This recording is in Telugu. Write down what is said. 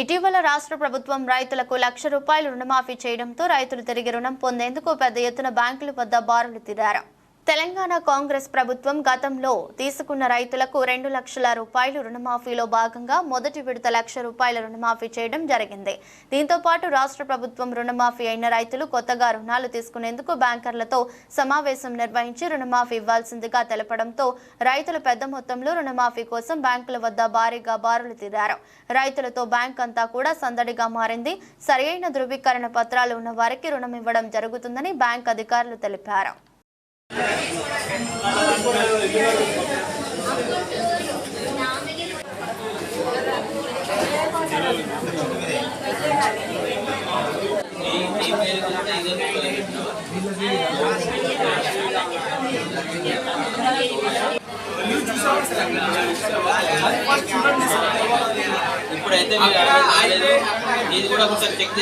ఇటీవల రాష్ట్ర ప్రభుత్వం రైతులకు ₹1,00,000 రుణమాఫీ చేయడంతో రైతులు తిరిగి రుణం పొందేందుకు పెద్ద ఎత్తున బ్యాంకుల వద్ద బారులు తీరారు. తెలంగాణ కాంగ్రెస్ ప్రభుత్వం గతంలో తీసుకున్న రైతులకు ₹2,00,000 రుణమాఫీలో భాగంగా మొదటి విడత ₹1,00,000 రుణమాఫీ చేయడం జరిగింది. దీంతో పాటు రాష్ట్ర ప్రభుత్వం రుణమాఫీ అయిన రైతులు కొత్తగా రుణాలు తీసుకునేందుకు బ్యాంకర్లతో సమావేశం నిర్వహించి రుణమాఫీ ఇవ్వాల్సిందిగా తెలపడంతో రైతులు పెద్ద మొత్తంలో రుణమాఫీ కోసం బ్యాంకుల వద్ద భారీగా బారులు తీరారు. రైతులతో బ్యాంక్ అంతా కూడా సందడిగా మారింది. సరైన ధృవీకరణ పత్రాలు ఉన్న వారికి రుణం ఇవ్వడం జరుగుతుందని బ్యాంక్ అధికారులు తెలిపారు. ఇప్పుడైతే